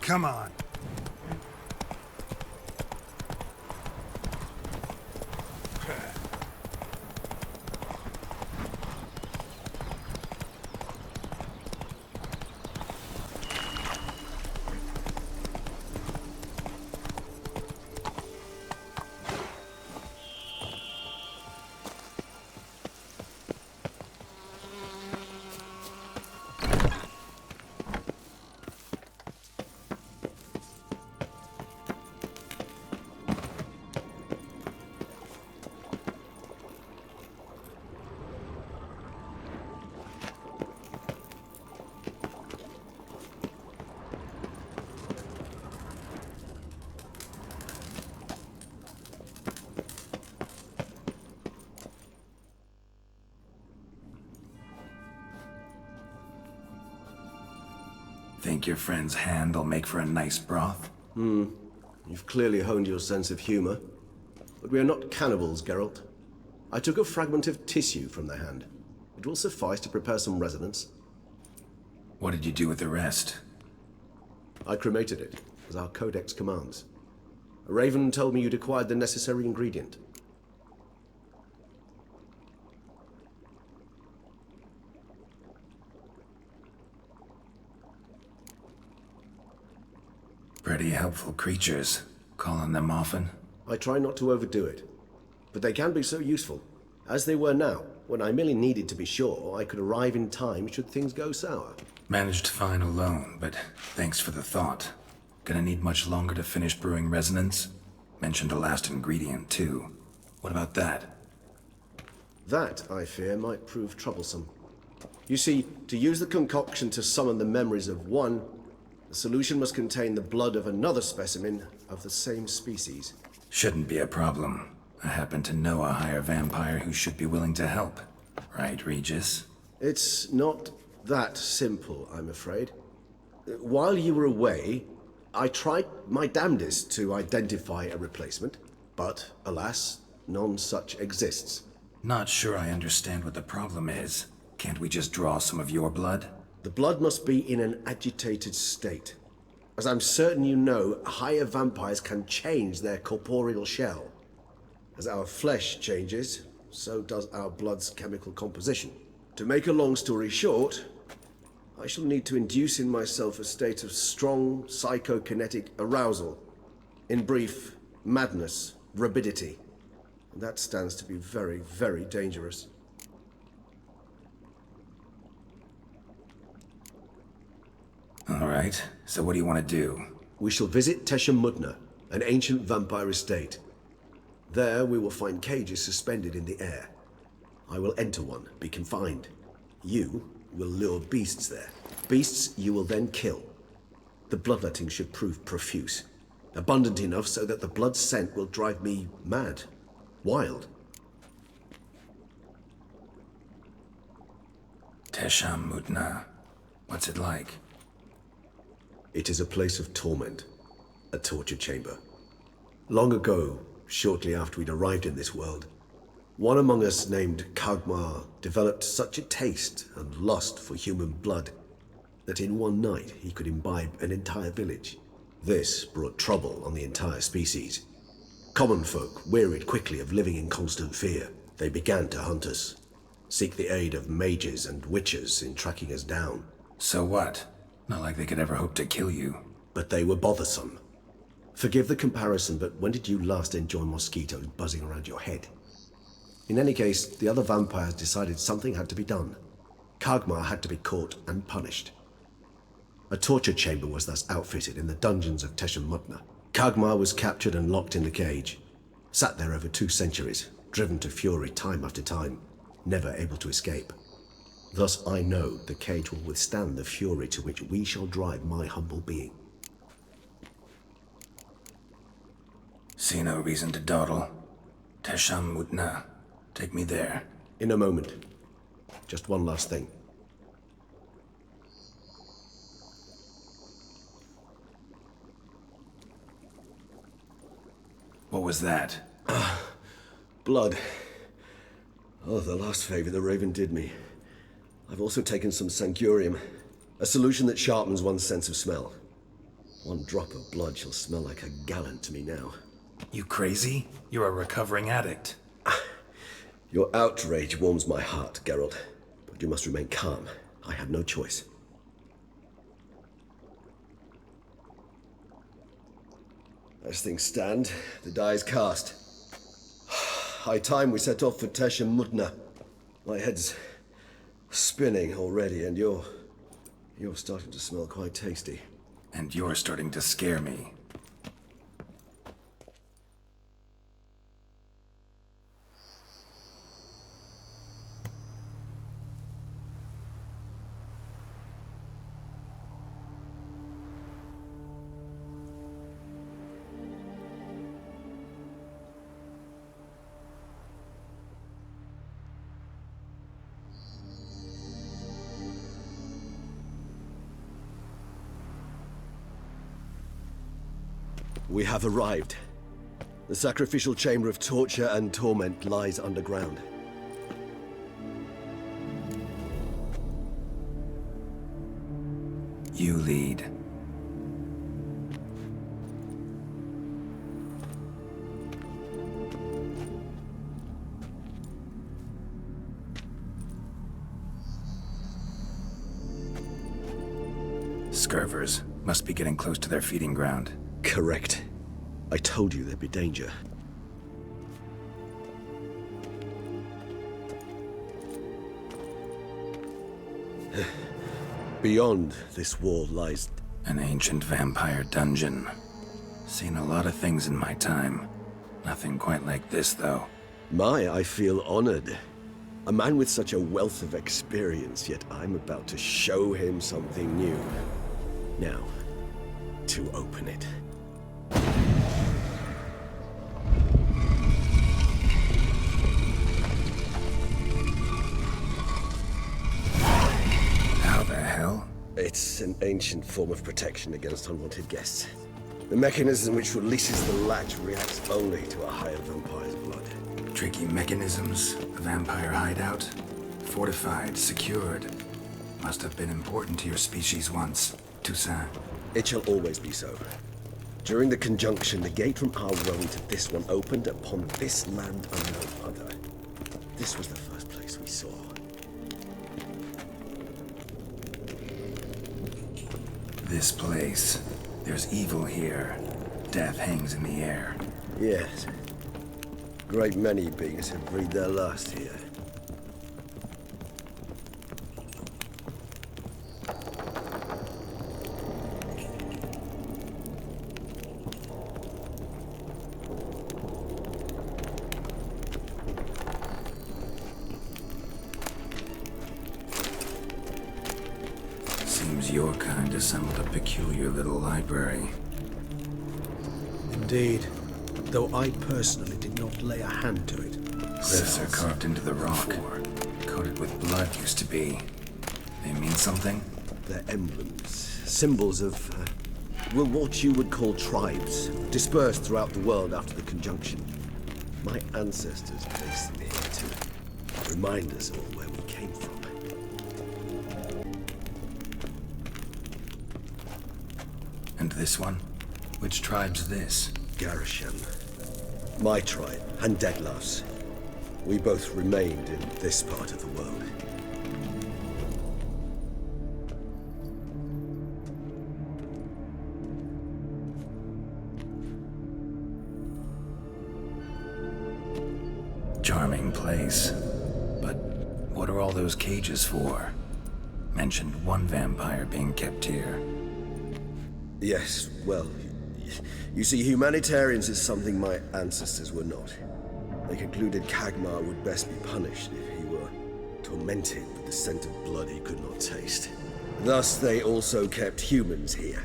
Come on. Think your friend's hand will make for a nice broth? You've clearly honed your sense of humor. But we are not cannibals, Geralt. I took a fragment of tissue from the hand. It will suffice to prepare some resonance. What did you do with the rest? I cremated it, as our codex commands. A raven told me you'd acquired the necessary ingredient. Pretty helpful creatures. Calling them often? I try not to overdo it, but they can be so useful, as they were now, when I merely needed to be sure I could arrive in time should things go sour. Managed fine alone, but thanks for the thought. Gonna need much longer to finish brewing resonance? Mentioned a last ingredient, too. What about that? That, I fear, might prove troublesome. You see, to use the concoction to summon the memories of one, the solution must contain the blood of another specimen of the same species. Shouldn't be a problem. I happen to know a higher vampire who should be willing to help. Right, Regis? It's not that simple, I'm afraid. While you were away, I tried my damnedest to identify a replacement, but alas, none such exists. Not sure I understand what the problem is. Can't we just draw some of your blood? The blood must be in an agitated state. As I'm certain you know, higher vampires can change their corporeal shell. As our flesh changes, so does our blood's chemical composition. To make a long story short, I shall need to induce in myself a state of strong psychokinetic arousal. In brief, madness, rabidity. And that stands to be very, very dangerous. All right, so what do you want to do? We shall visit Teshamudna, an ancient vampire estate. There we will find cages suspended in the air. I will enter one, be confined. You will lure beasts there. Beasts you will then kill. The bloodletting should prove profuse. Abundant enough so that the blood scent will drive me mad. Wild. Teshamudna. What's it like? It is a place of torment. A torture chamber. Long ago, shortly after we'd arrived in this world, one among us named Kagmar developed such a taste and lust for human blood that in one night he could imbibe an entire village. This brought trouble on the entire species. Common folk wearied quickly of living in constant fear. They began to hunt us, seek the aid of mages and witches in tracking us down. So what? Not like they could ever hope to kill you. But they were bothersome. Forgive the comparison, but when did you last enjoy mosquitoes buzzing around your head? In any case, the other vampires decided something had to be done. Kagmar had to be caught and punished. A torture chamber was thus outfitted in the dungeons of Teshamudna. Kagmar was captured and locked in the cage. Sat there over 2 centuries, driven to fury time after time, never able to escape. Thus I know the cage will withstand the fury to which we shall drive my humble being. See no reason to dawdle. Teshamudna. Take me there. In a moment. Just one last thing. What was that? Blood. Oh, the last favor the Raven did me. I've also taken some Sancurium, a solution that sharpens one's sense of smell. One drop of blood shall smell like a gallon to me now. You crazy? You're a recovering addict. Your outrage warms my heart, Geralt. But you must remain calm. I have no choice. As things stand, the die is cast. High time we set off for Tesh and Mudna. My head's spinning already, and you're starting to smell quite tasty. And you're starting to scare me. We have arrived. The sacrificial chamber of torture and torment lies underground. You lead. Scurvers must be getting close to their feeding ground. Correct. I told you there'd be danger. Beyond this wall lies... An ancient vampire dungeon. Seen a lot of things in my time. Nothing quite like this, though. I feel honored. A man with such a wealth of experience, yet I'm about to show him something new. Now, to open it. It's an ancient form of protection against unwanted guests. The mechanism which releases the latch reacts only to a hired vampire's blood. Tricky mechanisms, a vampire hideout. Fortified, secured. Must have been important to your species once, Toussaint. It shall always be so. During the conjunction, the gate from our realm to this one opened upon this land unknown other. This was the first place we saw. This place. There's evil here. Death hangs in the air. Yes. Great many beings have breathed their last here. Seems your kind assembled a peculiar little library. Indeed, though I personally did not lay a hand to it. Glyphs are carved into the rock. Coated with blood used to be. They mean something? They're emblems, symbols of, well, what you would call tribes, dispersed throughout the world after the conjunction. My ancestors placed them here to remind us all where we came from. And this one? Which tribe's this? Garisham. My tribe, and Deadlouse. We both remained in this part of the world. Charming place. But what are all those cages for? Mentioned one vampire being kept here. Yes, well, you see, humanitarians is something my ancestors were not. They concluded Kagmar would best be punished if he were tormented with the scent of blood he could not taste. Thus, they also kept humans here.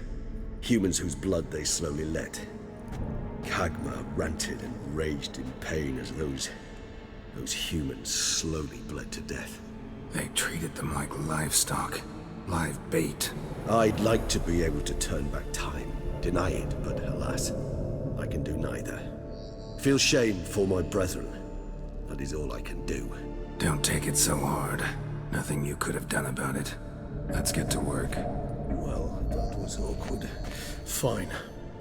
Humans whose blood they slowly let. Kagmar ranted and raged in pain as those humans slowly bled to death. They treated them like livestock. Live bait. I'd like to be able to turn back time, deny it, but alas, I can do neither. Feel shame for my brethren. That is all I can do. Don't take it so hard. Nothing you could have done about it. Let's get to work. Well, that was awkward. Fine.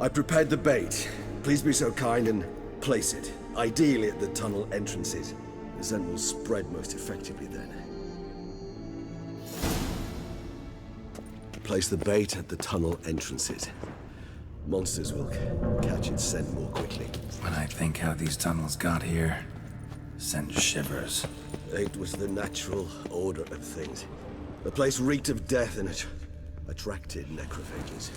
I prepared the bait. Please be so kind and place it. Ideally at the tunnel entrances. The scent will spread most effectively then. Place the bait at the tunnel entrances. Monsters will catch its scent more quickly. When I think how these tunnels got here, send shivers. It was the natural order of things. The place reeked of death and it attracted necrophages.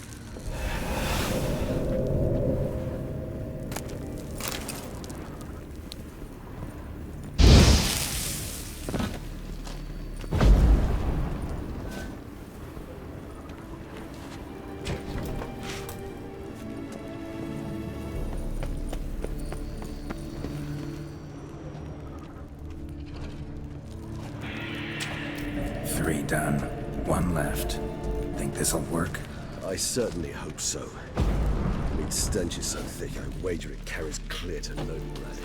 Three done. One left. Think this'll work? I certainly hope so. The meat stench is so thick, I wager it carries clear to no breath.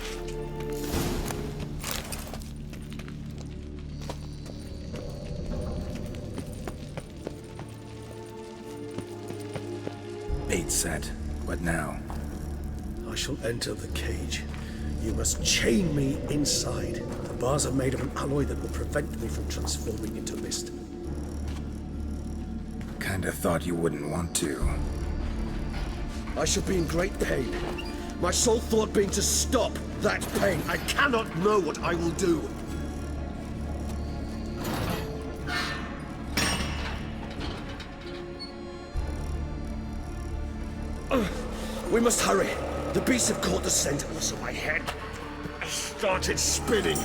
Bait set. What now? I shall enter the cage. You must chain me inside. The bars are made of an alloy that will prevent me from transforming into mist. Kinda thought you wouldn't want to. I shall be in great pain. My sole thought being to stop that pain. I cannot know what I will do. We must hurry. The beasts have caught the scent, also my head started spinning.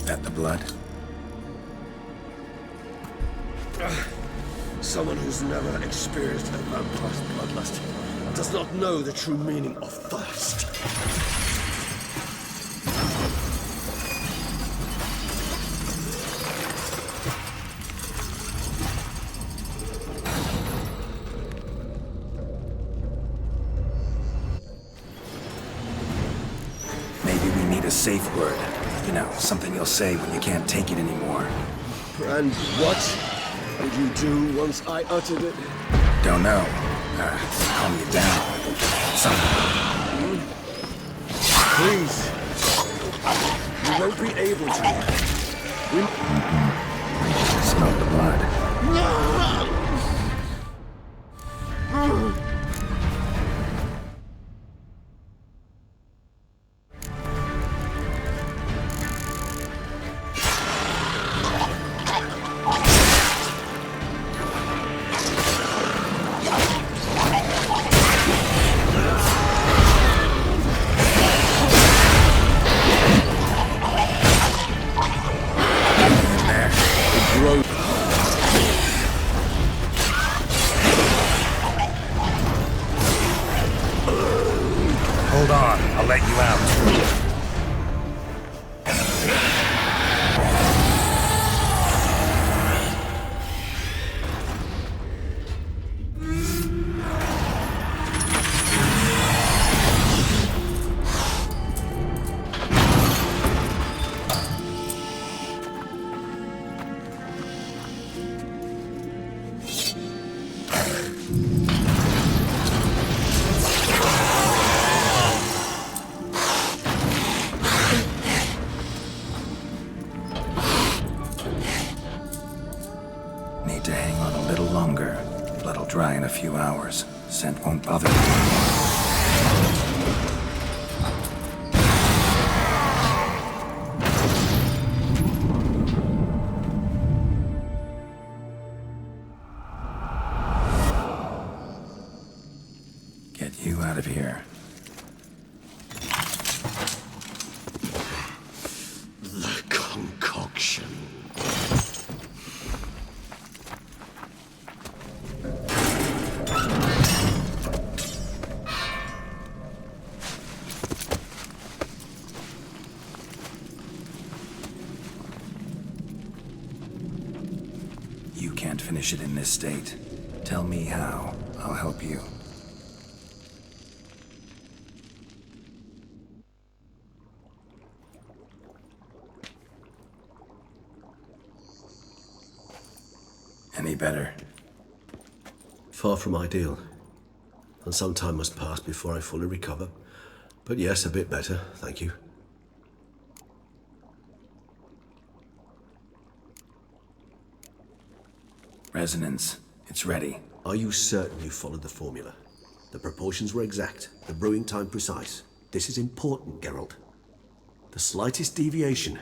That the blood? Someone who's never experienced a vampire's bloodlust does not know the true meaning of thirst. Maybe we need a safe word. You know, something you'll say when you can't take it anymore. And what would you do once I uttered it? Don't know. Calm you down. Something. Please. You won't be able to. Smell the blood. Hold on, I'll let you out. Need to hang on a little longer. Blood'll dry in a few hours. Scent won't bother you. Get you out of here. The concoction. You can't finish it in this state. Tell me how. I'll help you. Any better? Far from ideal. And some time must pass before I fully recover. But yes, a bit better, thank you. Resonance. It's ready. Are you certain you followed the formula? The proportions were exact, the brewing time precise. This is important, Geralt. The slightest deviation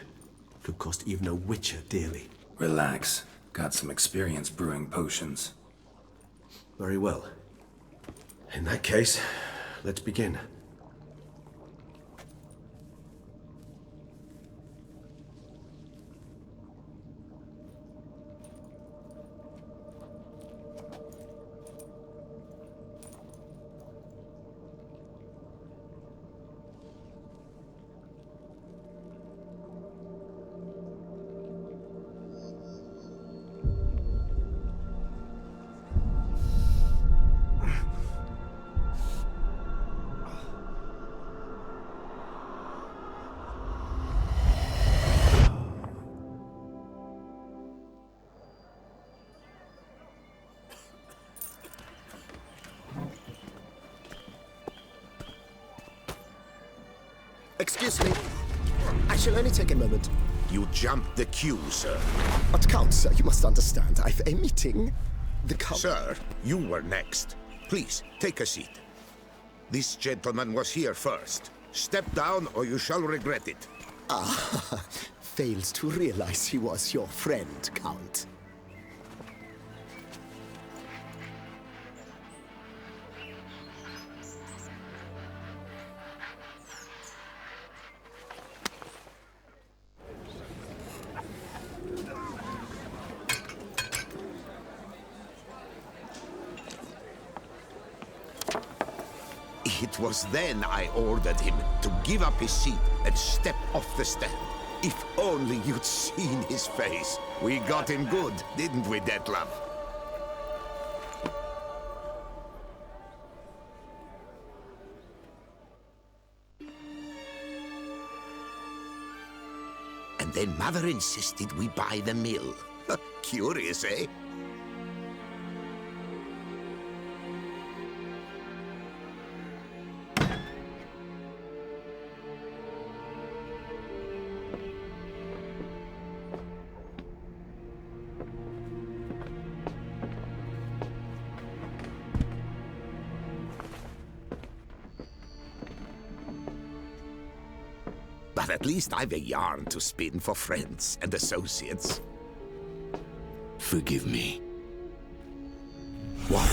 could cost even a witcher dearly. Relax. Got some experience brewing potions. Very well. In that case, let's begin. Excuse me. I shall only take a moment. You jumped the queue, sir. But Count, sir, you must understand. I've a meeting. The Count... Sir, you were next. Please, take a seat. This gentleman was here first. Step down or you shall regret it. Ah, fails to realize he was your friend, Count. It was then I ordered him to give up his seat and step off the stand. If only you'd seen his face. We got him good, didn't we, Detlef? And then Mother insisted we buy the mill. Curious, eh? But at least I've a yarn to spin for friends and associates. Forgive me. What?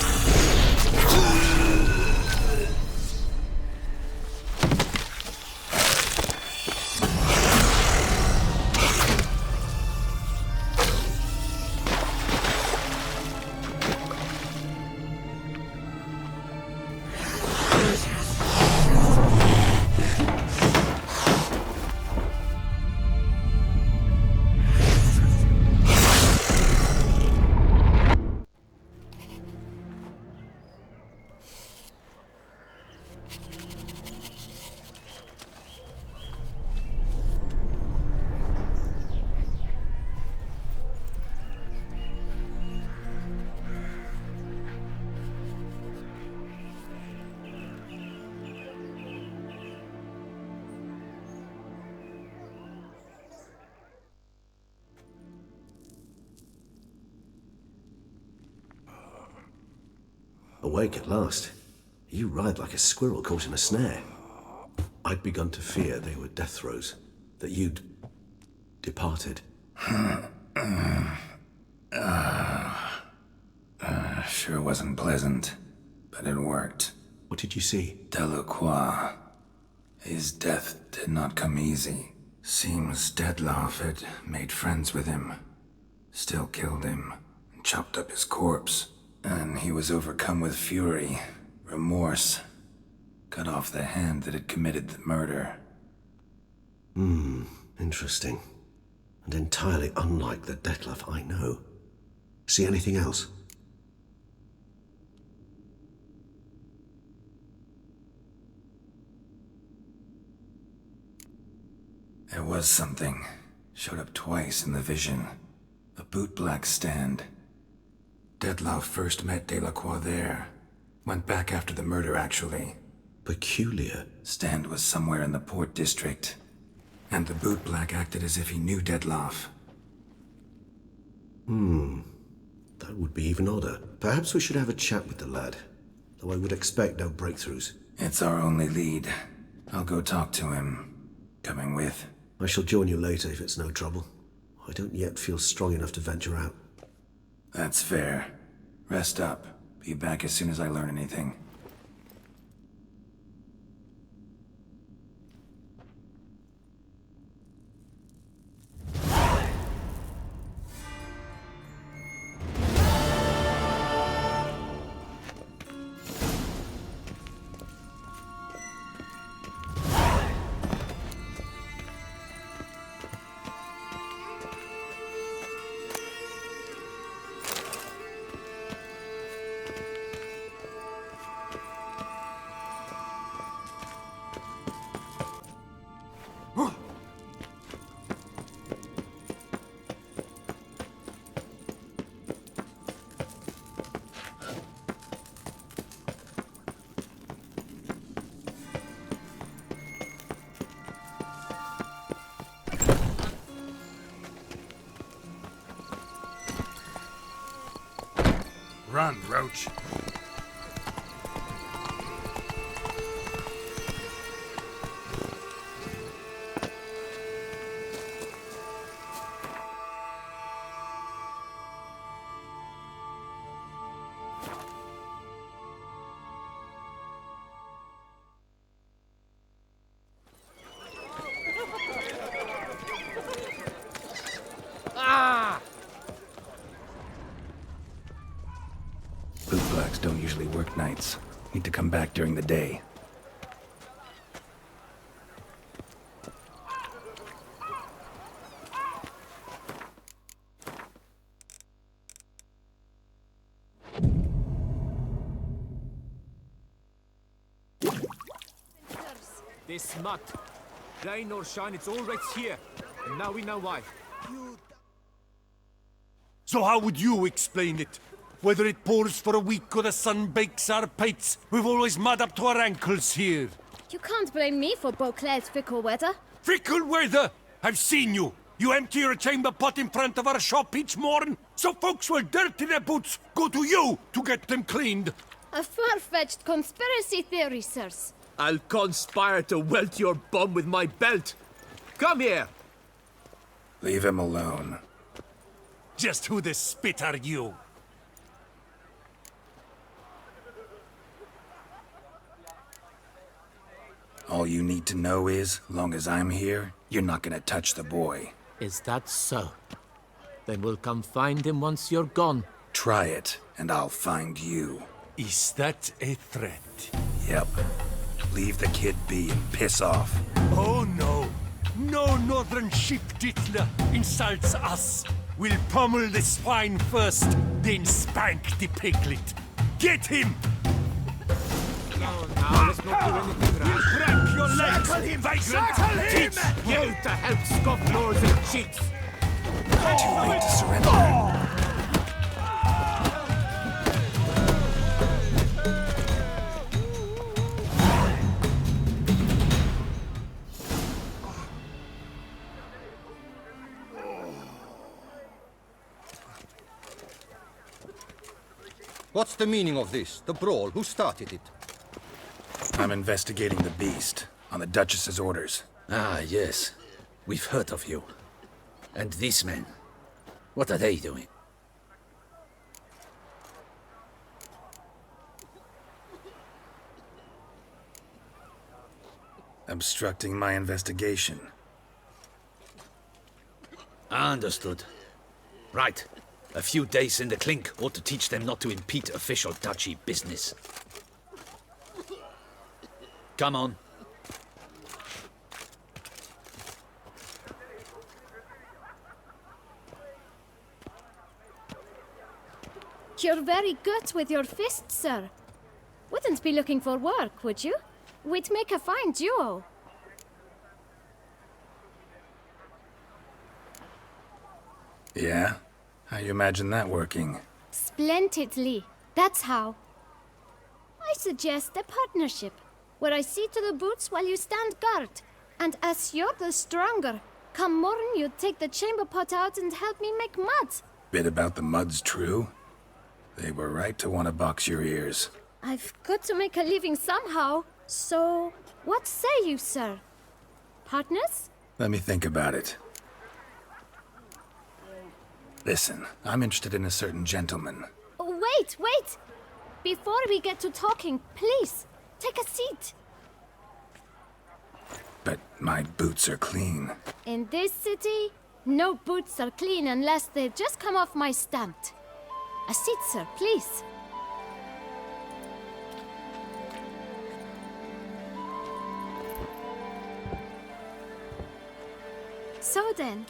Awake at last. You ride like a squirrel caught in a snare. I'd begun to fear they were death throes, that you'd departed. Sure wasn't pleasant, but it worked. What did you see? Delacroix. His death did not come easy. Seems Detlef had made friends with him. Still killed him, and chopped up his corpse. And he was overcome with fury, remorse. Cut off the hand that had committed the murder. Interesting. And entirely unlike the Detlef I know. See anything else? There was something. Showed up twice in the vision. A bootblack stand. Dettlaff first met Delacroix there. Went back after the murder, actually. Peculiar. Stand was somewhere in the port district. And the bootblack acted as if he knew Dettlaff. That would be even odder. Perhaps we should have a chat with the lad. Though I would expect no breakthroughs. It's our only lead. I'll go talk to him. Coming with. I shall join you later if it's no trouble. I don't yet feel strong enough to venture out. That's fair. Rest up. Be back as soon as I learn anything. Run, Roach. Bootblacks don't usually work nights. Need to come back during the day. This smut. Rain or shine, it's all right here. And now we know why. So how would you explain it? Whether it pours for a week or the sun bakes our pates, we've always mud up to our ankles here. You can't blame me for Beauclair's fickle weather. Fickle weather! I've seen you. You empty your chamber pot in front of our shop each morn, so folks will dirty their boots, go to you to get them cleaned. A far-fetched conspiracy theory, sirs. I'll conspire to welt your bum with my belt. Come here. Leave him alone. Just who the spit are you? All you need to know is, long as I'm here, you're not gonna touch the boy. Is that so? Then we'll come find him once you're gone. Try it, and I'll find you. Is that a threat? Yep. Leave the kid be and piss off. Oh no! No northern sheep dittler insults us! We'll pummel the swine first, then spank the piglet. Get him! Now let's not do anything rash. Crack your legs, vagrant! Teach You to help scofflaws and cheats. Too late to surrender. What's the meaning of this? The brawl? Who started it? I'm investigating the beast, on the Duchess's orders. Ah, yes. We've heard of you. And these men, what are they doing? Obstructing my investigation. Understood. Right. A few days in the clink ought to teach them not to impede official duchy business. Come on. You're very good with your fists, sir. Wouldn't be looking for work, would you? We'd make a fine duo. Yeah? How you imagine that working? Splendidly. That's how. I suggest a partnership, where I see to the boots while you stand guard. And as you're the stronger, come morn you take the chamber pot out and help me make mud. Bit about the mud's true? They were right to want to box your ears. I've got to make a living somehow. So, what say you, sir? Partners? Let me think about it. Listen, I'm interested in a certain gentleman. Oh, wait! Before we get to talking, please, take a seat. But my boots are clean. In this city, no boots are clean unless they just come off my stamp. A seat, sir, please. So then,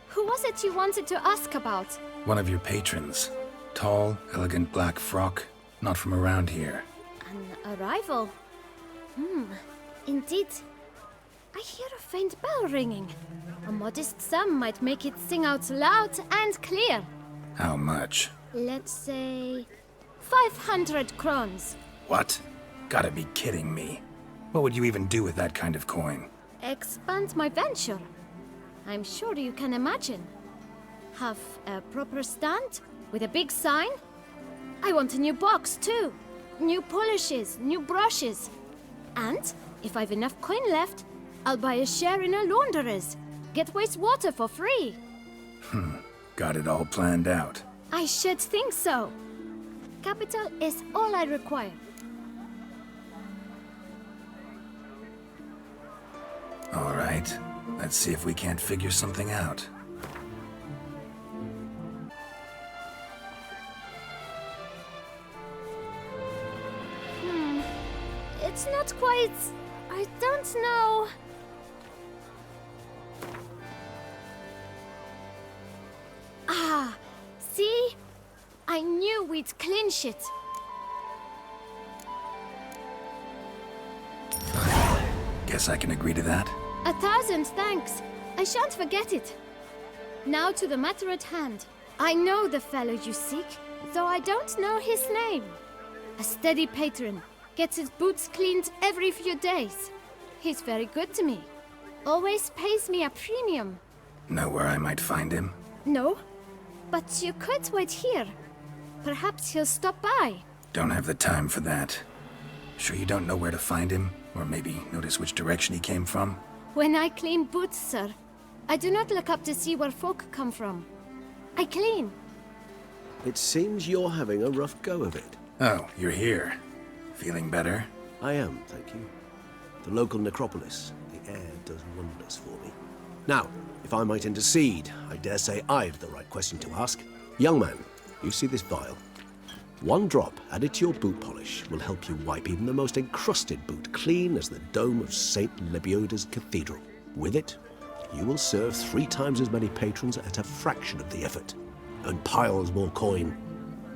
who was it you wanted to ask about? One of your patrons. Tall, elegant black frock. Not from around here. An arrival? Indeed. I hear a faint bell ringing. A modest sum might make it sing out loud and clear. How much? Let's say 500 crowns. What? Gotta be kidding me. What would you even do with that kind of coin? Expand my venture. I'm sure you can imagine. Have a proper stand with a big sign. I want a new box too. New polishes, new brushes. And if I've enough coin left, I'll buy a share in a launderer's. Get wastewater for free. Got it all planned out. I should think so. Capital is all I require. All right. Let's see if we can't figure something out. It's not quite... I don't know... Ah, see? I knew we'd clinch it. Guess I can agree to that. 1,000 thanks. I shan't forget it. Now to the matter at hand. I know the fellow you seek, though I don't know his name. A steady patron. Gets his boots cleaned every few days. He's very good to me. Always pays me a premium. Know where I might find him? No, but you could wait here. Perhaps he'll stop by. Don't have the time for that. Sure you don't know where to find him? Or maybe notice which direction he came from? When I clean boots, sir, I do not look up to see where folk come from. I clean. It seems you're having a rough go of it. Oh, you're here. Feeling better? I am, thank you. The local necropolis. The air does wonders for me. Now, if I might intercede, I dare say I've the right question to ask. Young man, you see this vial? One drop added to your boot polish will help you wipe even the most encrusted boot clean as the dome of St. Lebioda's Cathedral. With it, you will serve 3 times as many patrons at a fraction of the effort, and piles more coin.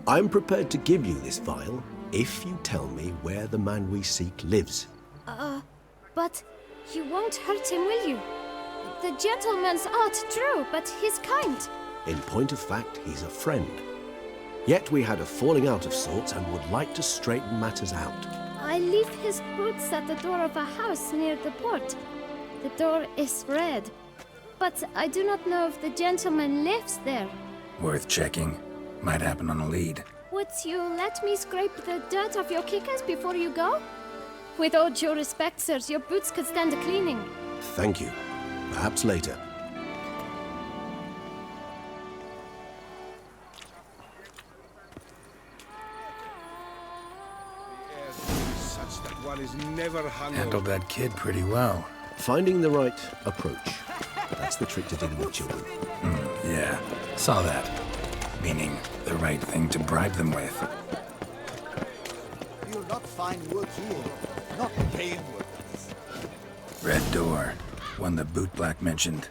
I'm prepared to give you this vial if you tell me where the man we seek lives. But you won't hurt him, will you? The gentleman's odd, true, but he's kind. In point of fact, he's a friend. Yet we had a falling out of sorts and would like to straighten matters out. I leave his boots at the door of a house near the port. The door is red, but I do not know if the gentleman lives there. Worth checking. Might happen on a lead. Would you let me scrape the dirt off your kickers before you go? With all due respect, sirs, your boots could stand a cleaning. Thank you. Perhaps later. Such that one is never hungover. Handled that kid pretty well. Finding the right approach. That's the trick to dealing with children. Yeah, saw that. Meaning, the right thing to bribe them with. You'll not find work here. Not paid workers. Red door. One the bootblack mentioned.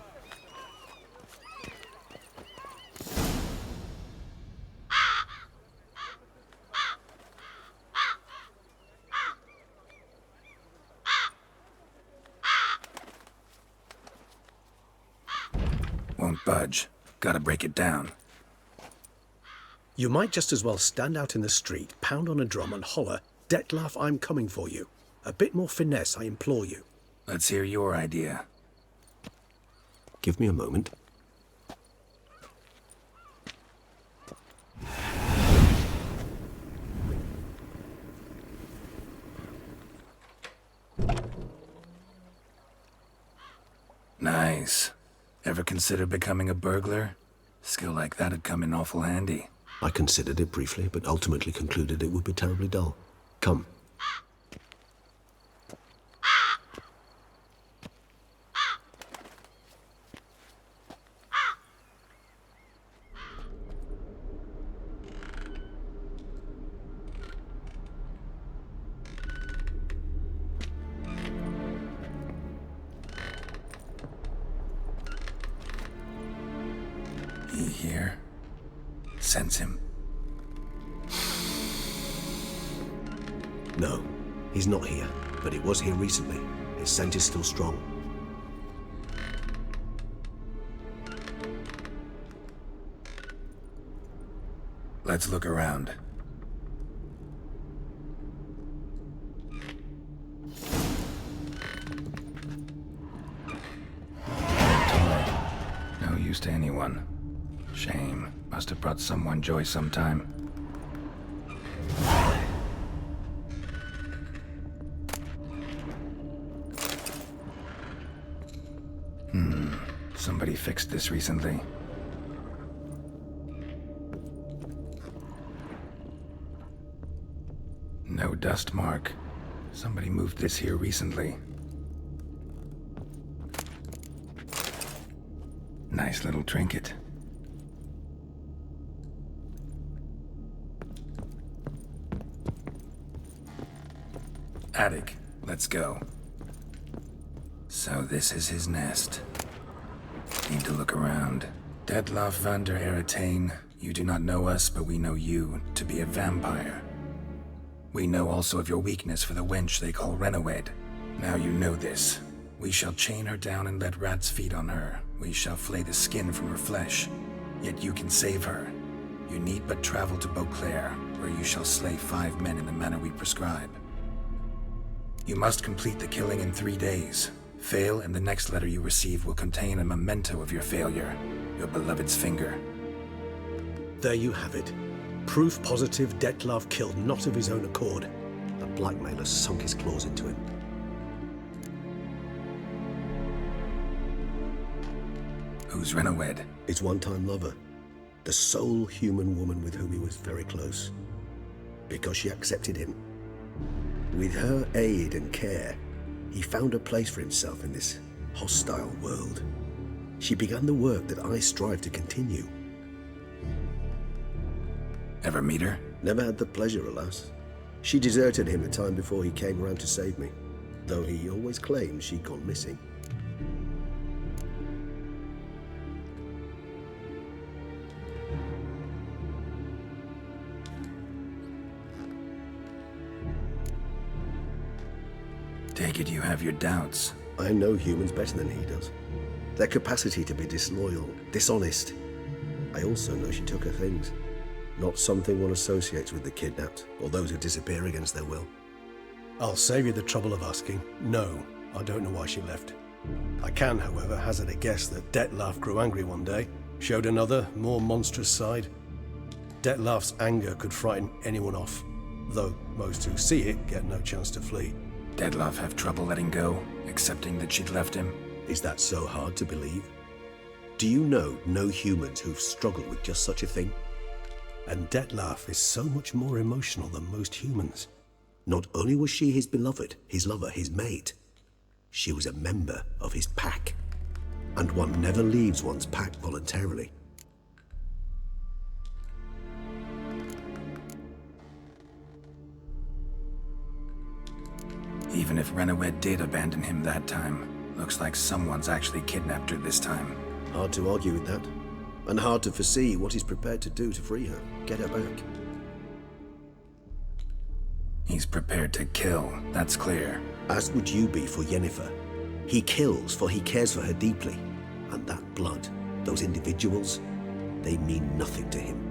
Won't budge. Gotta break it down. You might just as well stand out in the street, pound on a drum and holler, "Dettlaff, I'm coming for you." A bit more finesse, I implore you. Let's hear your idea. Give me a moment. Nice. Ever consider becoming a burglar? Skill like that'd come in awful handy. I considered it briefly, but ultimately concluded it would be terribly dull. Come. He here? Sense him. No, he's not here, but he was here recently. His scent is still strong. Let's look around. Toy. No use to anyone. Shame. Must have brought someone joy sometime. Somebody fixed this recently. No dust mark. Somebody moved this here recently. Nice little trinket. Attic, let's go. So this is his nest. Need to look around. Dettlaff van der Eretain, you do not know us, but we know you to be a vampire. We know also of your weakness for the wench they call Renawed. Now you know this. We shall chain her down and let rats feed on her. We shall flay the skin from her flesh. Yet you can save her. You need but travel to Beauclair, where you shall slay 5 men in the manner we prescribe. You must complete the killing in 3 days. Fail, and the next letter you receive will contain a memento of your failure. Your beloved's finger. There you have it. Proof positive Dettlaff killed not of his own accord. The blackmailer sunk his claws into him. Who's Renawed? His one-time lover. The sole human woman with whom he was very close. Because she accepted him. With her aid and care, he found a place for himself in this hostile world. She began the work that I strive to continue. Ever meet her? Never had the pleasure, alas. She deserted him a time before he came around to save me, though he always claimed she'd gone missing. Take it you have your doubts. I know humans better than he does. Their capacity to be disloyal, dishonest. I also know she took her things. Not something one associates with the kidnapped, or those who disappear against their will. I'll save you the trouble of asking. No, I don't know why she left. I can, however, hazard a guess that Dettlaff grew angry one day, showed another, more monstrous side. Dettlaff's anger could frighten anyone off, though most who see it get no chance to flee. Dettlaff have trouble letting go, accepting that she'd left him? Is that so hard to believe? Do you know no humans who've struggled with just such a thing? And Dettlaff is so much more emotional than most humans. Not only was she his beloved, his lover, his mate, she was a member of his pack. And one never leaves one's pack voluntarily. Even if Renawed did abandon him that time, looks like someone's actually kidnapped her this time. Hard to argue with that. And hard to foresee what he's prepared to do to free her, get her back. He's prepared to kill, that's clear. As would you be for Yennefer. He kills for he cares for her deeply. And that blood, those individuals, they mean nothing to him.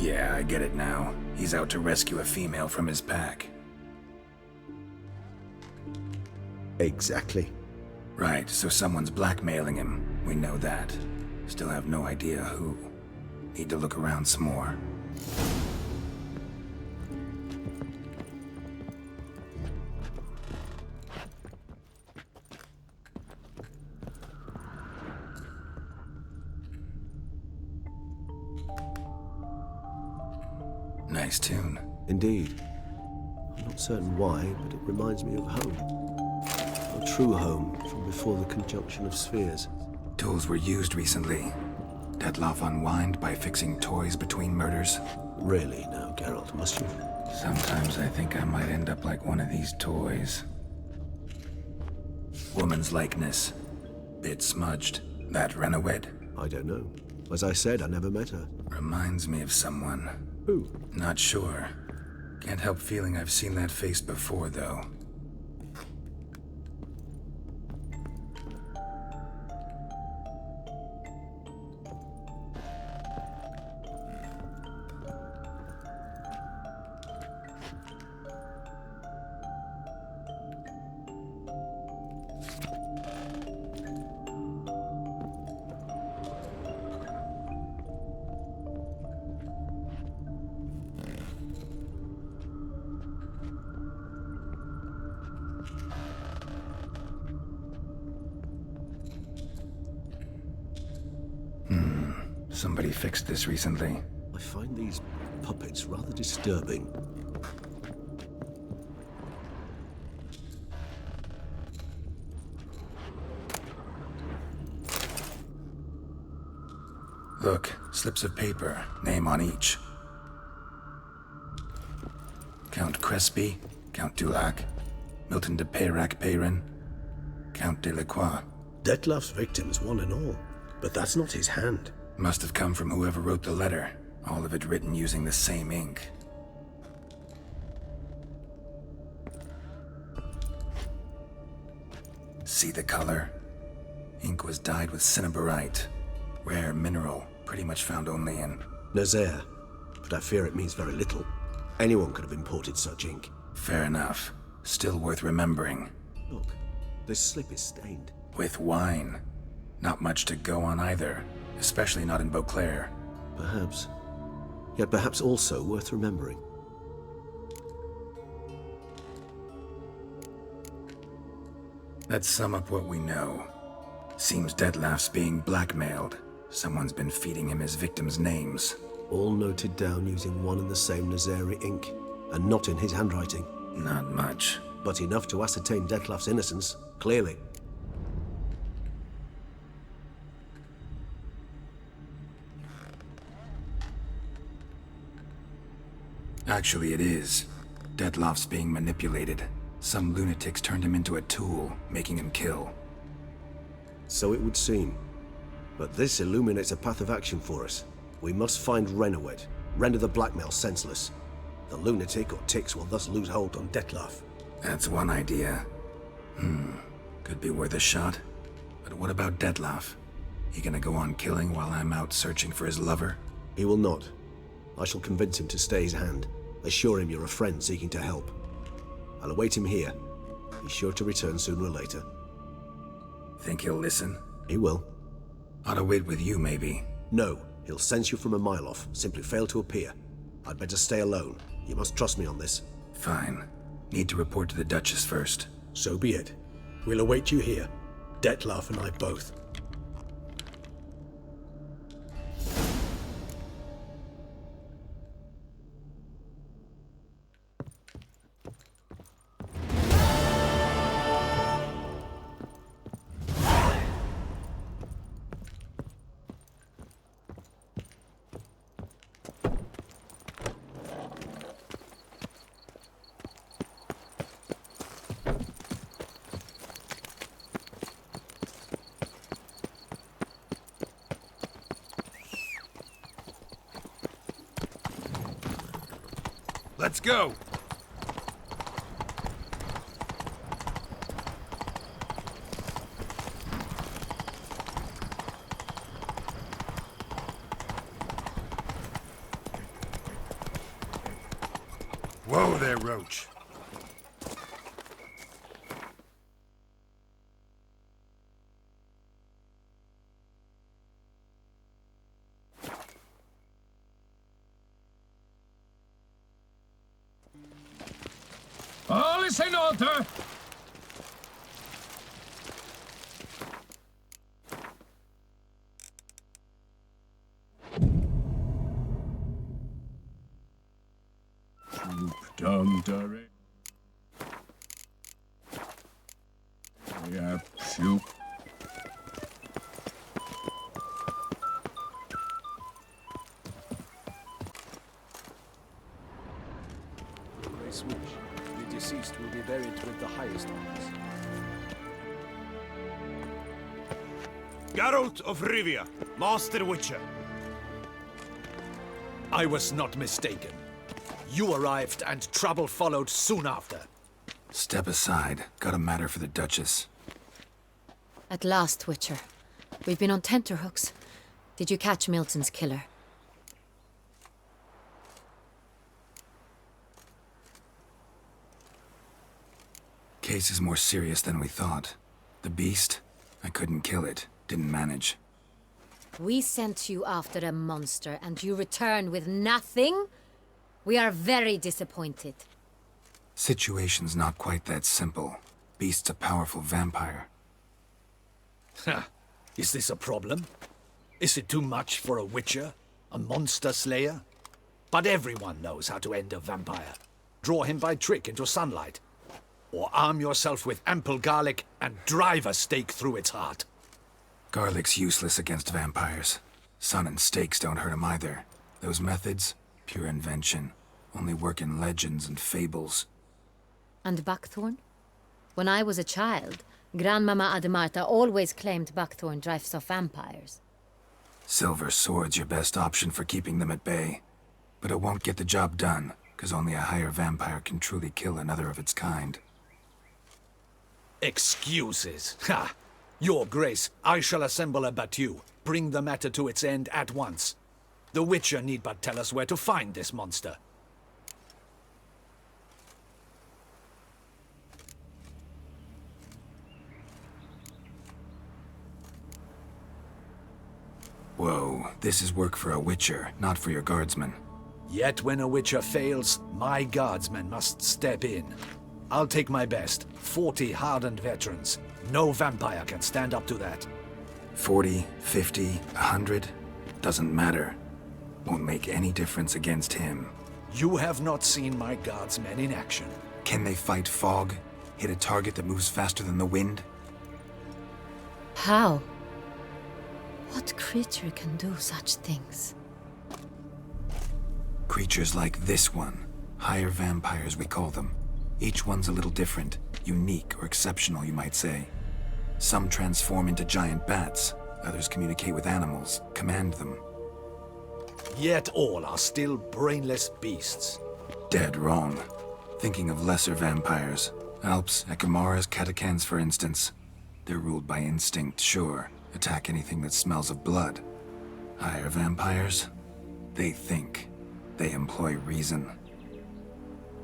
Yeah, I get it now. He's out to rescue a female from his pack. Exactly. Right, so someone's blackmailing him. We know that. Still have no idea who. Need to look around some more. Nice tune. Indeed. I'm not certain why, but it reminds me of home. A true home from before the conjunction of spheres. Tools were used recently. Dettlaff unwind by fixing toys between murders. Really now, Geralt, must you? Sometimes I think I might end up like one of these toys. Woman's likeness. Bit smudged. That Renawed? I don't know. As I said, I never met her. Reminds me of someone. Who? Not sure. Can't help feeling I've seen that face before, though. Somebody fixed this recently. I find these puppets rather disturbing. Look, slips of paper, name on each. Count Crespi, Count Dulac, Milton de Peyrac-Peyrin, Count Delacroix. Dettlaff's victims, one and all. But that's not his hand. Must have come from whoever wrote the letter. All of it written using the same ink. See the color? Ink was dyed with cinnabarite. Rare mineral, pretty much found only in... Nazaire, but I fear it means very little. Anyone could have imported such ink. Fair enough. Still worth remembering. Look, this slip is stained. With wine. Not much to go on either. Especially not in Beauclair. Perhaps. Yet perhaps also worth remembering. Let's sum up what we know. Seems Dettlaff's being blackmailed. Someone's been feeding him his victims' names. All noted down using one and the same Nazaire ink, and not in his handwriting. Not much. But enough to ascertain Dettlaff's innocence, clearly. Actually, it is. Dettlaff's being manipulated. Some lunatics turned him into a tool, making him kill. So it would seem. But this illuminates a path of action for us. We must find Renawed, render the blackmail senseless. The lunatic or ticks will thus lose hold on Dettlaff. That's one idea. Could be worth a shot. But what about Dettlaff? He gonna go on killing while I'm out searching for his lover? He will not. I shall convince him to stay his hand. Assure him you're a friend seeking to help. I'll await him here. He's sure to return sooner or later. Think he'll listen? He will. Ought to wait with you, maybe. No, he'll sense you from a mile off. Simply fail to appear. I'd better stay alone. You must trust me on this. Fine. Need to report to the Duchess first. So be it. We'll await you here. Dettlaff and I both. Let's go! Whoa there, Roach. All is in order! Troop down direct. Yeah, shoot. Grace Witch, the deceased will be buried with the highest honors. Geralt of Rivia, Master Witcher. I was not mistaken. You arrived and trouble followed soon after. Step aside. Got a matter for the Duchess. At last, Witcher. We've been on tenterhooks. Did you catch Milton's killer? Case is more serious than we thought. The beast? I couldn't kill it. Didn't manage. We sent you after a monster, and you returned with nothing? We are very disappointed. Situation's not quite that simple. Beast's a powerful vampire. Ha! Is this a problem? Is it too much for a witcher? A monster slayer? But everyone knows how to end a vampire. Draw him by trick into sunlight. Or arm yourself with ample garlic and drive a stake through its heart. Garlic's useless against vampires. Sun and stakes don't hurt him either. Those methods, pure invention. Only work in legends and fables. And buckthorn? When I was a child, Grandmama Ademarta always claimed buckthorn drives off vampires. Silver sword's your best option for keeping them at bay. But it won't get the job done, because only a higher vampire can truly kill another of its kind. Excuses. Ha! Your Grace, I shall assemble a battue. Bring the matter to its end at once. The Witcher need but tell us where to find this monster. Whoa, this is work for a Witcher, not for your guardsmen. Yet when a Witcher fails, my guardsmen must step in. I'll take my best. 40 hardened veterans. No vampire can stand up to that. 40, 50, 100? Doesn't matter. Won't make any difference against him. You have not seen my guardsmen in action. Can they fight fog? Hit a target that moves faster than the wind? How? What creature can do such things? Creatures like this one. Higher vampires, we call them. Each one's a little different. Unique or exceptional, you might say. Some transform into giant bats. Others communicate with animals, command them. Yet all are still brainless beasts. Dead wrong. Thinking of lesser vampires. Alps, Ekamaras, Catacans, for instance. They're ruled by instinct, sure. Attack anything that smells of blood. Higher vampires? They think. They employ reason.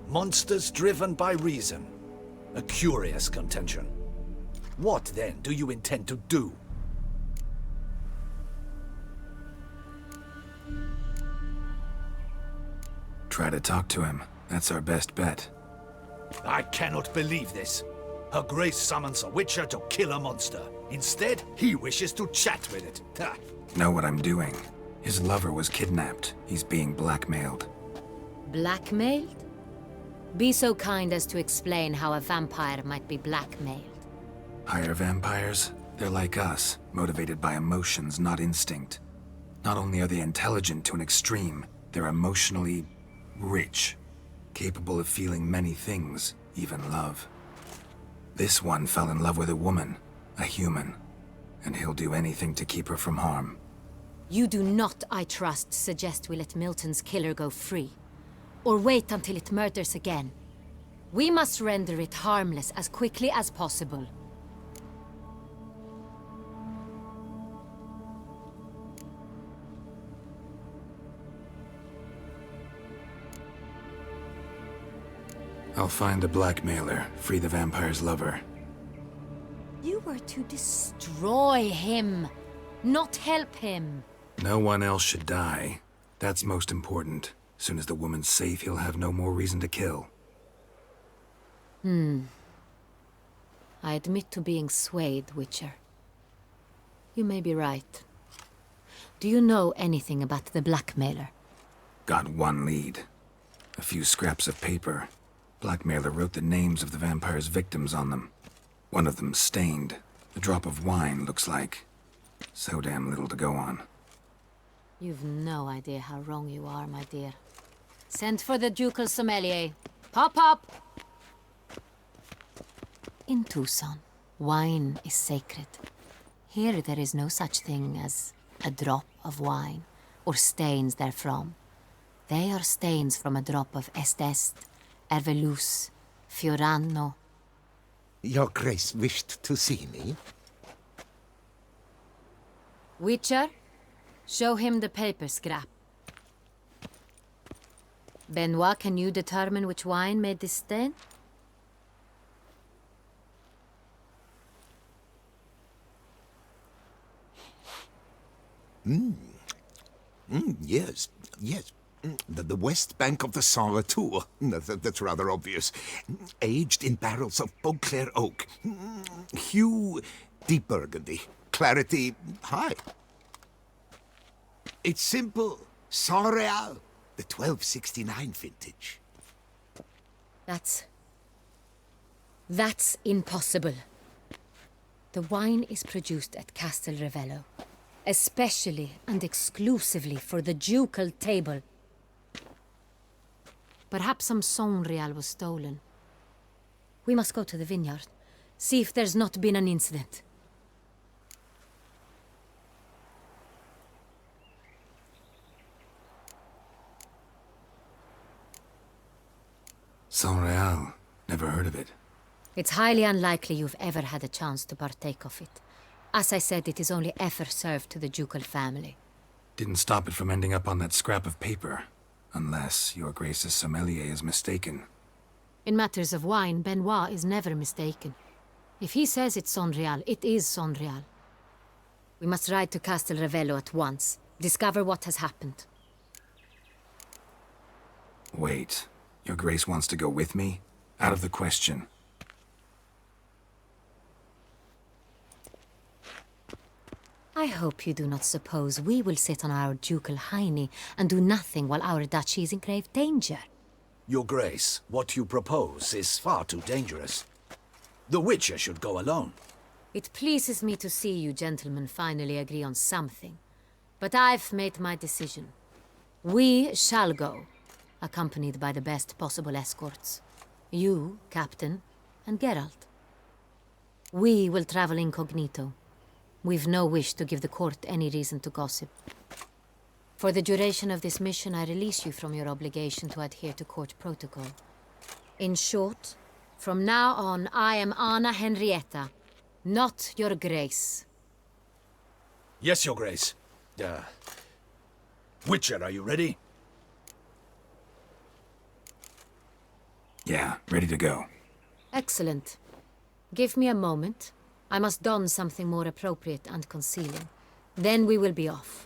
Monsters driven by reason. A curious contention. What, then, do you intend to do? Try to talk to him. That's our best bet. I cannot believe this. Her Grace summons a Witcher to kill a monster. Instead, he wishes to chat with it. Ha. Know what I'm doing. His lover was kidnapped. He's being blackmailed. Blackmailed? Be so kind as to explain how a vampire might be blackmailed. Higher vampires? They're like us, motivated by emotions, not instinct. Not only are they intelligent to an extreme, they're emotionally rich. Capable of feeling many things, even love. This one fell in love with a woman, a human, and he'll do anything to keep her from harm. You do not, I trust, suggest we let Milton's killer go free. Or wait until it murders again. We must render it harmless as quickly as possible. I'll find the blackmailer, free the vampire's lover. You were to destroy him, not help him. No one else should die. That's most important. Soon as the woman's safe, he'll have no more reason to kill. I admit to being swayed, Witcher. You may be right. Do you know anything about the blackmailer? Got one lead. A few scraps of paper. Blackmailer wrote the names of the vampire's victims on them. One of them stained. A drop of wine, looks like. So damn little to go on. You've no idea how wrong you are, my dear. Send for the ducal sommelier. Pop, pop! In Toussaint, wine is sacred. Here there is no such thing as a drop of wine, or stains therefrom. They are stains from a drop of Est, Ervelus, Fiorano. Your Grace wished to see me? Witcher, show him the paper scrap. Benoit, can you determine which wine made this stain? Yes, yes. The west bank of the Saint Retour. That's rather obvious. Aged in barrels of Beauclair oak. Hue, deep burgundy. Clarity, high. It's simple. Saint Real, the 1269 vintage. That's impossible. The wine is produced at Castel Ravello, especially and exclusively for the ducal table. Perhaps some Saint Real was stolen. We must go to the vineyard, see if there's not been an incident. Saint Real. Never heard of it. It's highly unlikely you've ever had a chance to partake of it. As I said, it is only ever served to the ducal family. Didn't stop it from ending up on that scrap of paper. Unless your Grace's sommelier is mistaken. In matters of wine, Benoit is never mistaken. If he says it's Saint Real, it is Saint Real. We must ride to Castel Ravello at once. Discover what has happened. Wait. Your Grace wants to go with me? Out of the question. I hope you do not suppose we will sit on our ducal hiney and do nothing while our duchy is in grave danger. Your Grace, what you propose is far too dangerous. The Witcher should go alone. It pleases me to see you gentlemen finally agree on something. But I've made my decision. We shall go, accompanied by the best possible escorts. You, Captain, and Geralt. We will travel incognito. We've no wish to give the court any reason to gossip. For the duration of this mission, I release you from your obligation to adhere to court protocol. In short, from now on, I am Anna Henrietta, not your Grace. Yes, Your Grace. Witcher, are you ready? Yeah, ready to go. Excellent. Give me a moment. I must don something more appropriate and concealing. Then we will be off.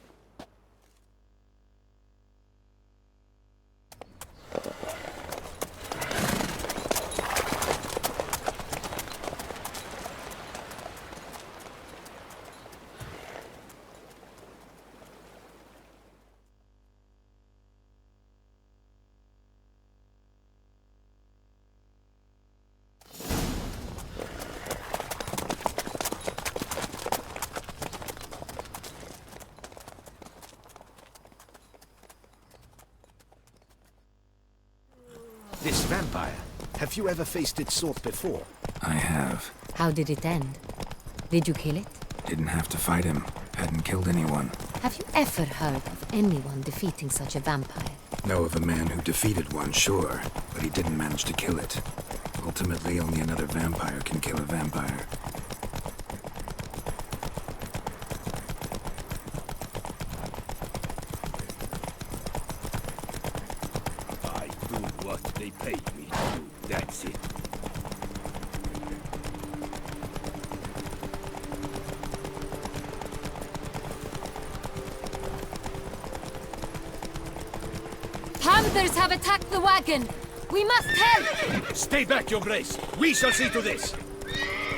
This vampire, have you ever faced its sort before? I have. How did it end? Did you kill it? Didn't have to fight him. Hadn't killed anyone. Have you ever heard of anyone defeating such a vampire? Know of a man who defeated one, sure, but he didn't manage to kill it. Ultimately, only another vampire can kill a vampire. I do what they pay me to do. That's it. Panthers have attacked the wagon! We must help! Stay back, Your Grace. We shall see to this.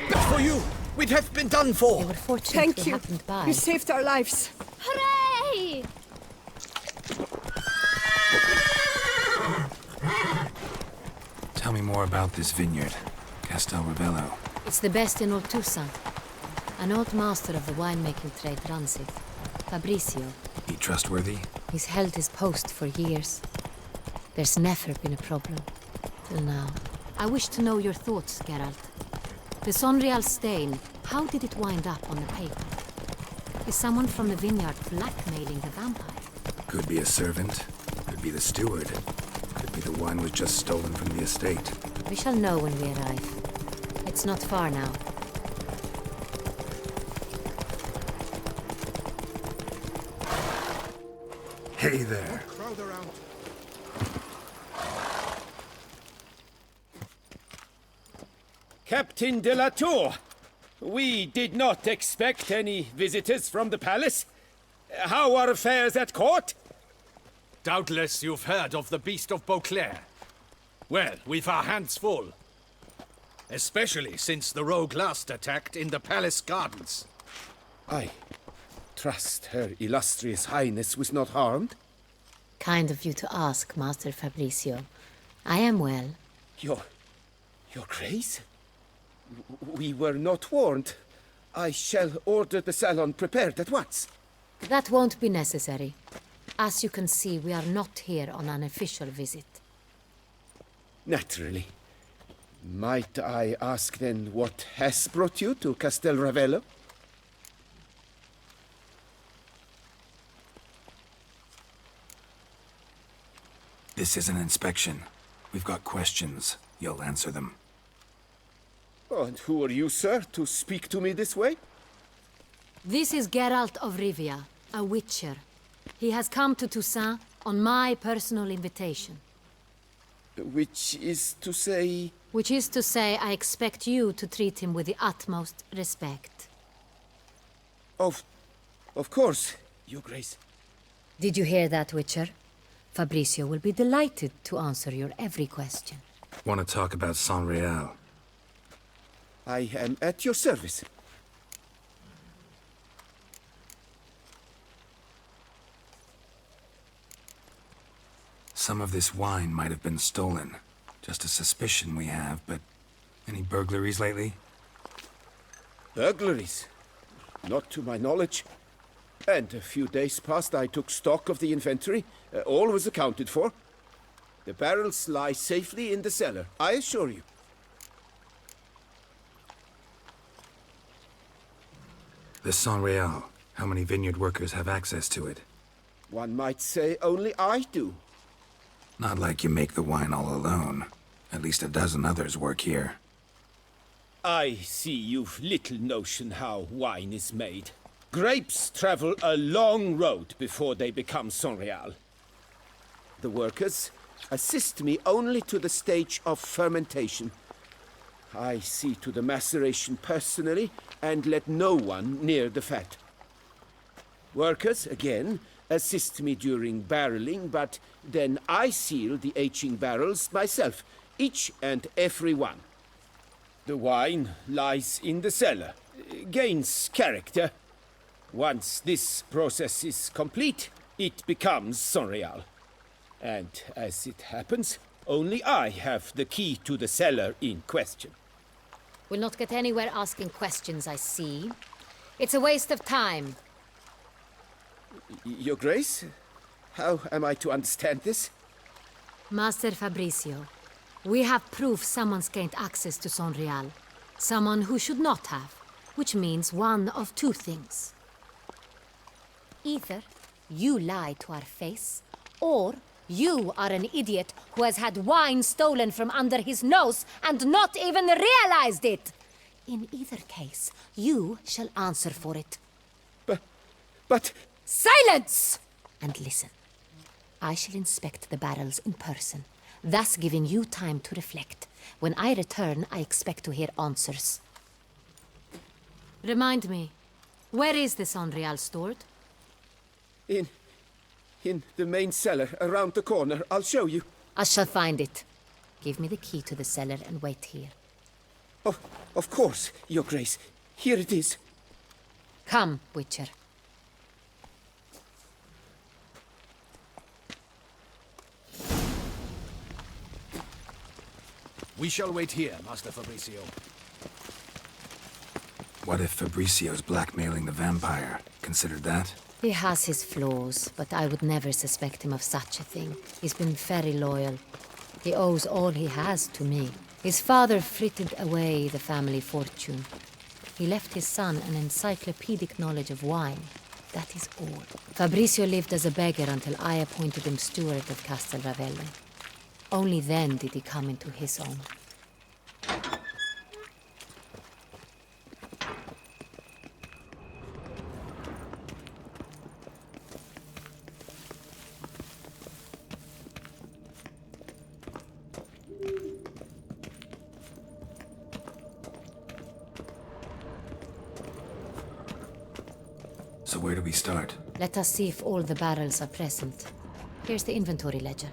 But for you, we'd have been done for. They were fortunate Thank we you. happened by. You saved our lives. Hooray! Tell me more about this vineyard, Castel Ravello. It's the best in all Toussaint. An old master of the winemaking trade runs it. Fabrizio. He trustworthy? He's held his post for years. There's never been a problem. Till now. I wish to know your thoughts, Geralt. The Sonreal stain, how did it wind up on the paper? Is someone from the vineyard blackmailing the vampire? Could be a servant, could be the steward, could be the wine was just stolen from the estate. We shall know when we arrive. It's not far now. Hey there. Crowd around. Captain de la Tour, we did not expect any visitors from the palace. How are affairs at court? Doubtless you've heard of the Beast of Beauclair. Well, we've our hands full. Especially since the rogue last attacked in the palace gardens. I trust Her Illustrious Highness was not harmed. Kind of you to ask, Master Fabrizio. I am well. Your Grace? We were not warned. I shall order the salon prepared at once. That won't be necessary. As you can see, we are not here on an official visit. Naturally. Might I ask then what has brought you to Castel Ravello? This is an inspection. We've got questions. You'll answer them. Oh, and who are you, sir, to speak to me this way? This is Geralt of Rivia, a witcher. He has come to Toussaint on my personal invitation. Which is to say... Which is to say, I expect you to treat him with the utmost respect. Of course, Your Grace. Did you hear that, Witcher? Fabrizio will be delighted to answer your every question. Want to talk about Sonreal? I am at your service. Some of this wine might have been stolen. Just a suspicion we have, but any burglaries lately? Burglaries? Not to my knowledge. And a few days past I took stock of the inventory. All was accounted for. The barrels lie safely in the cellar, I assure you. The Sonreal. How many vineyard workers have access to it? One might say only I do. Not like you make the wine all alone. At least a dozen others work here. I see you've little notion how wine is made. Grapes travel a long road before they become Sonreal. The workers assist me only to the stage of fermentation. I see to the maceration personally and let no one near the fat. Workers, again, assist me during barreling, but then I seal the aging barrels myself, each and every one. The wine lies in the cellar, gains character. Once this process is complete, it becomes Sonreal. And as it happens, only I have the key to the cellar in question. We'll not get anywhere asking questions, I see. It's a waste of time. Your Grace, how am I to understand this? Master Fabrizio, we have proof someone's gained access to Sonreal. Someone who should not have, which means one of two things. Either you lie to our face, or you are an idiot who has had wine stolen from under his nose and not even realized it. In either case, you shall answer for it. But... Silence! And listen. I shall inspect the barrels in person. thus giving you time to reflect. When I return, I expect to hear answers. Remind me, where is this unreal stored? In the main cellar, around the corner. I'll show you. I shall find it. Give me the key to the cellar and wait here. Oh, of course, Your Grace. Here it is. Come, Witcher. We shall wait here, Master Fabricio. What if Fabricio's blackmailing the vampire? Considered that? He has his flaws, but I would never suspect him of such a thing. He's been very loyal. He owes all he has to me. His father frittered away the family fortune. He left his son an encyclopedic knowledge of wine. That is all. Fabricio lived as a beggar until I appointed him steward of Castel Ravello. Only then did he come into his own. So where do we start? Let us see if all the barrels are present. Here's the inventory ledger.